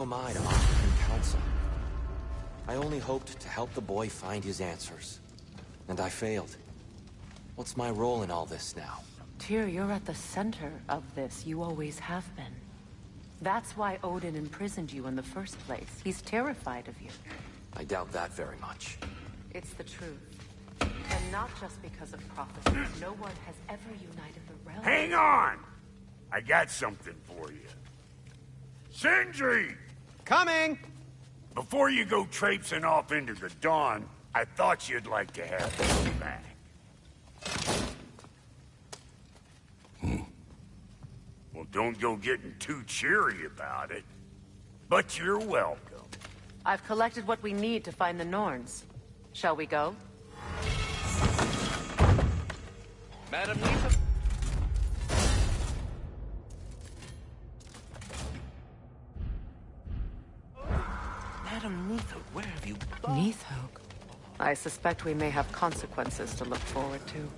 Who am I to offer him counsel? I only hoped to help the boy find his answers. And I failed. What's my role in all this now? Tyr, you're at the center of this. You always have been. That's why Odin imprisoned you in the first place. He's terrified of you. I doubt that very much. It's the truth. And not just because of prophecy. No one has ever united the realm. Hang on! I got something for you. Sindri! Coming! Before you go traipsing off into the dawn, I thought you'd like to have this back. Well, don't go getting too cheery about it. But you're welcome. I've collected what we need to find the Norns. Shall we go? Madam Neeson? Madam Neeson, where have you gone? Neathhoke. I suspect we may have consequences to look forward to.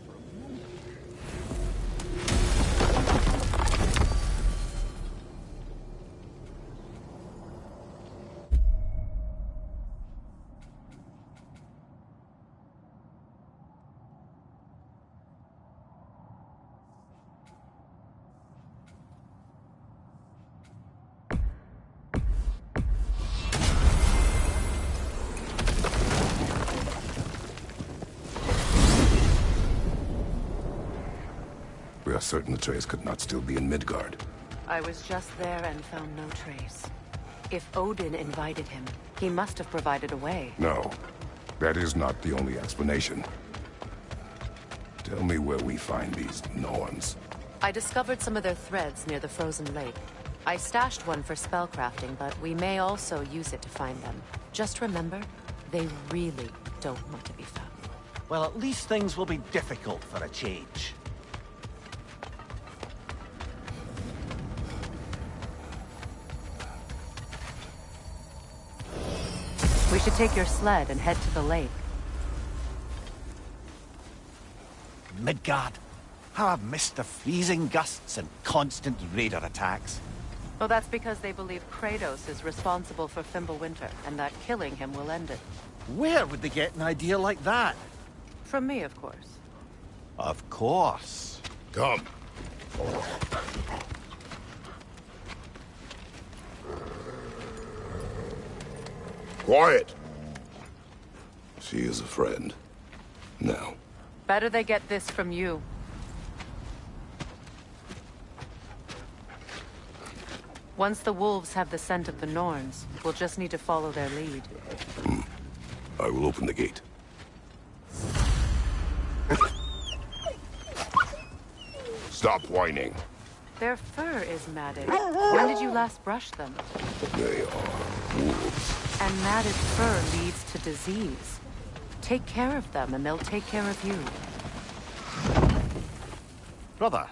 We are certain Atreus could not still be in Midgard. I was just there and found no trace. If Odin invited him, he must have provided a way. No, that is not the only explanation. Tell me where we find these Norns. I discovered some of their threads near the frozen lake. I stashed one for spellcrafting, but we may also use it to find them. Just remember, they really don't want to be found. Well, at least things will be difficult for a change. We should take your sled and head to the lake. Midgard. How I've missed the freezing gusts and constant raider attacks. Well, that's because they believe Kratos is responsible for Fimbulwinter, and that killing him will end it. Where would they get an idea like that? From me, of course. Of course. Come. Quiet! She is a friend. Now. Better they get this from you. Once the wolves have the scent of the Norns, we'll just need to follow their lead. I will open the gate. Stop whining. Their fur is matted. When did you last brush them? They are wolves. And matted fur leads to disease. Take care of them, and they'll take care of you. Brother,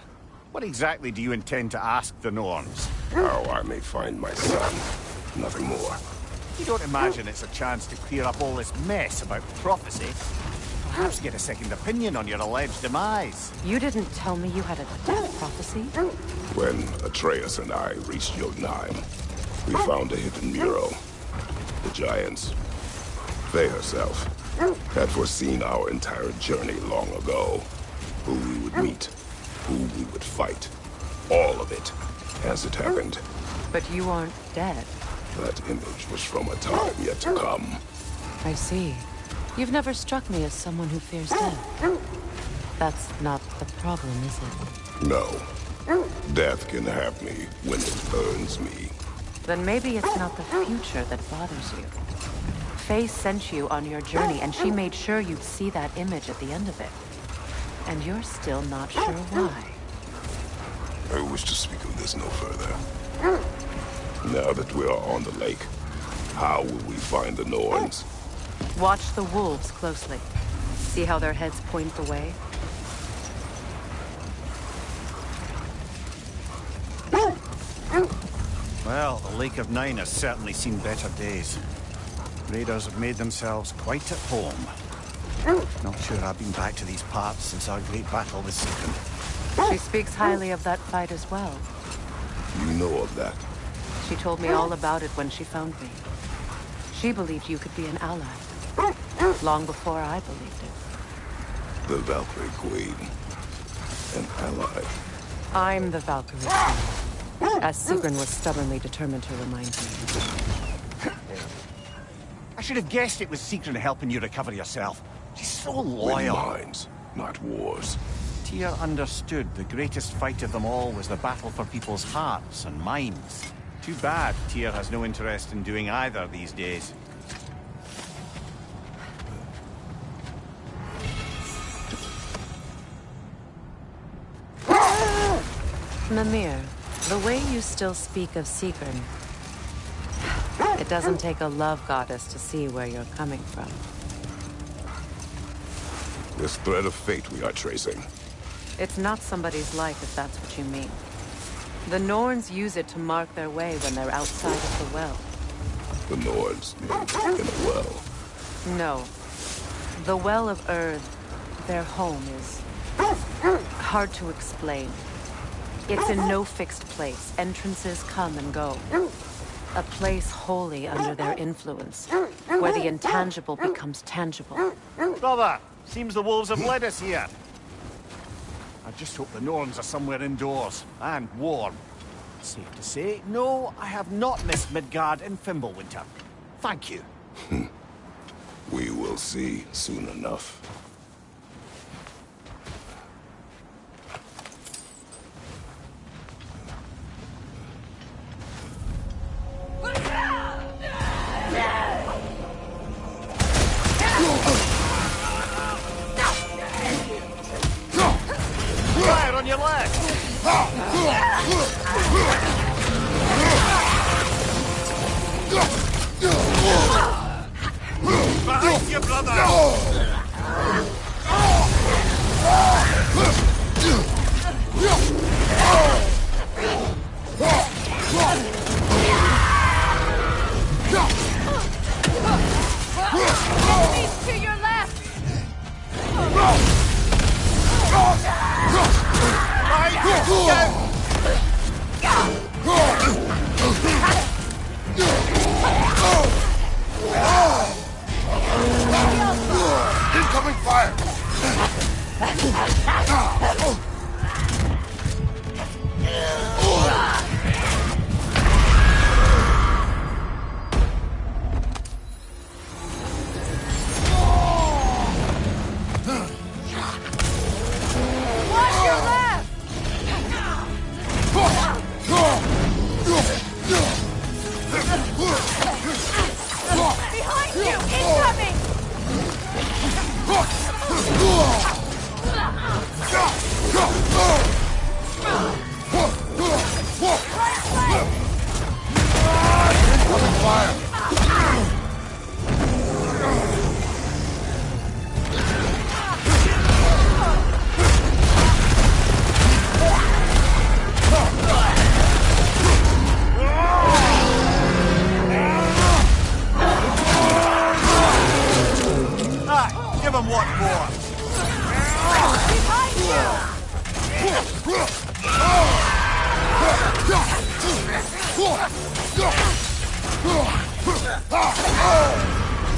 what exactly do you intend to ask the Norns? How I may find my son. Nothing more. You don't imagine it's a chance to clear up all this mess about prophecy? Perhaps get a second opinion on your alleged demise. You didn't tell me you had a death prophecy? When Atreus and I reached Jotunheim, we found a hidden mural. The Giants, Faye herself, had foreseen our entire journey long ago. Who we would meet, who we would fight. All of it, as it happened. But you aren't dead. That image was from a time yet to come. I see. You've never struck me as someone who fears death. That's not the problem, is it? No. Death can have me when it earns me. Then maybe it's not the future that bothers you. Faye sent you on your journey, and she made sure you'd see that image at the end of it. And you're still not sure why. I wish to speak of this no further. Now that we are on the lake, how will we find the Norns? Watch the wolves closely. See how their heads point the way? Well, the Lake of Nine has certainly seen better days. Raiders have made themselves quite at home. Not sure I've been back to these parts since our great battle with Sikkim. She speaks highly of that fight as well. You know of that? She told me all about it when she found me. She believed you could be an ally. Long before I believed it. The Valkyrie Queen. An ally. I'm the Valkyrie Queen, as Sigrun was stubbornly determined to remind me. I should have guessed it was Sigrun helping you recover yourself. She's so loyal. Win minds, not wars. Tyr understood the greatest fight of them all was the battle for people's hearts and minds. Too bad Tyr has no interest in doing either these days. Mimir, the way you still speak of Sigrun, it doesn't take a love goddess to see where you're coming from. This thread of fate we are tracing. It's not somebody's life, if that's what you mean. The Norns use it to mark their way when they're outside of the well. The Nords made in a well. No. The Well of Earth, their home, is hard to explain. It's in no fixed place. Entrances come and go. A place wholly under their influence, where the intangible becomes tangible. Brother, seems the wolves have led us here. I just hope the Norns are somewhere indoors, and warm. Safe to say, no, I have not missed Midgard in Fimbulwinter. Thank you. We will see soon enough. Fire on your left! Behind you, brother! Enemies to your left! Incoming fire! Watch your left! Behind you! Incoming! Incoming fire! Give him what for! Behind you!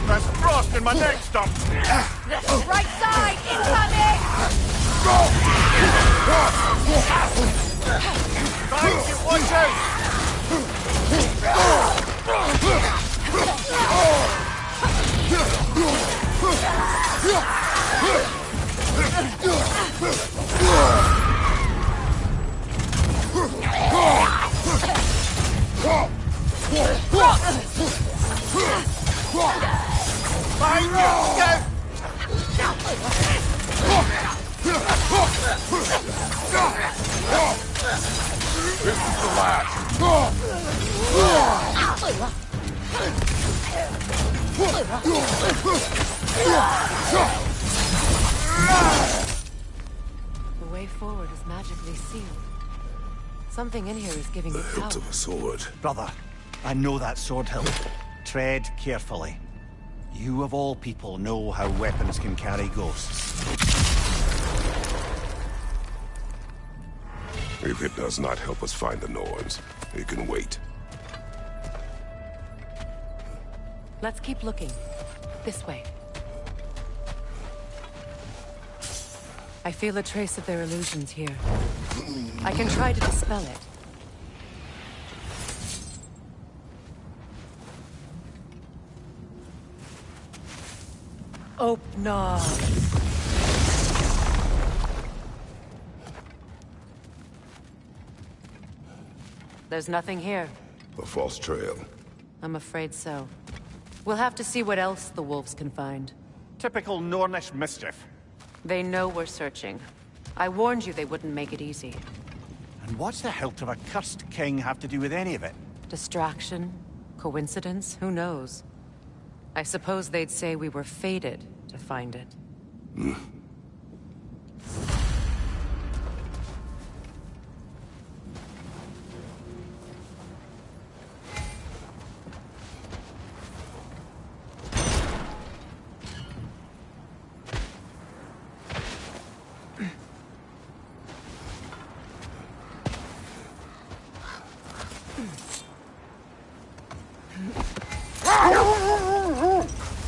There's frost in my neck stump! Right side! Incoming! Thank you, watch out! Behind you! This is the last. The way forward is magically sealed. Something in here is giving The it hilt power. of a sword. Brother, I know that sword hilt. Tread carefully. You of all people know how weapons can carry ghosts. If it does not help us find the Norns, it can wait. Let's keep looking. This way. I feel a trace of their illusions here. I can try to dispel it. Oh, no. There's nothing here. A false trail. I'm afraid so. We'll have to see what else the wolves can find. Typical Nornish mischief. They know we're searching. I warned you they wouldn't make it easy. And what's the hilt of a cursed king have to do with any of it? Distraction? Coincidence? Who knows? I suppose they'd say we were fated to find it.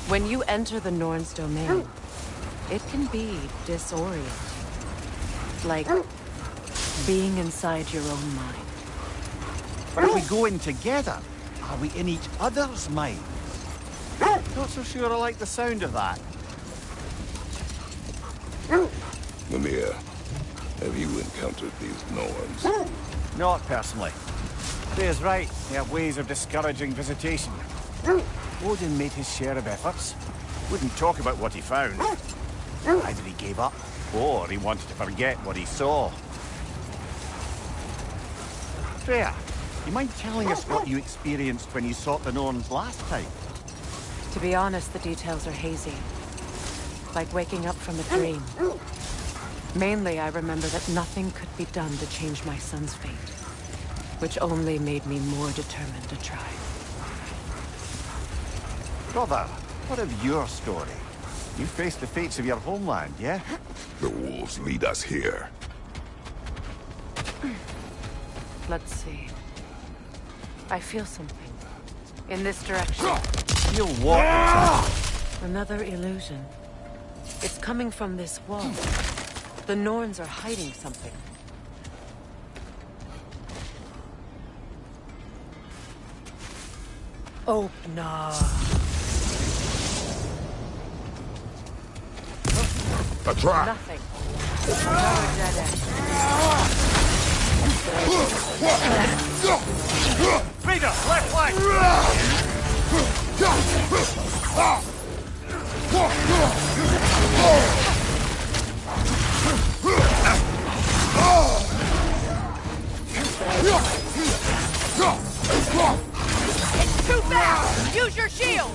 When you enter the Norn's domain, it can be disorienting. Like being inside your own mind. But if we go in together, are we in each other's mind? Not so sure I like the sound of that. Mimir, have you encountered these Norns? Not personally. Freya's right. They have ways of discouraging visitation. Odin made his share of efforts. Wouldn't talk about what he found. Either he gave up, or he wanted to forget what he saw. Freya, you mind telling us what you experienced when you sought the Norns last time? To be honest, the details are hazy. Like waking up from a dream. Mainly, I remember that nothing could be done to change my son's fate. Which only made me more determined to try. Brother, what of your story? You faced the fates of your homeland, yeah? The wolves lead us here. Let's see. I feel something. In this direction. Feel what? Another illusion. It's coming from this wall. The Norns are hiding something. Oh, no. A trap! Nothing. Another dead end. Rita, left flank! It's too fast! Use your shield!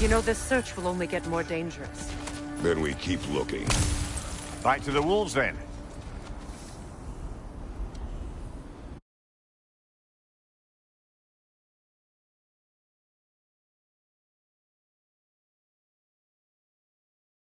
You know, this search will only get more dangerous. Then we keep looking. Back to the wolves, then.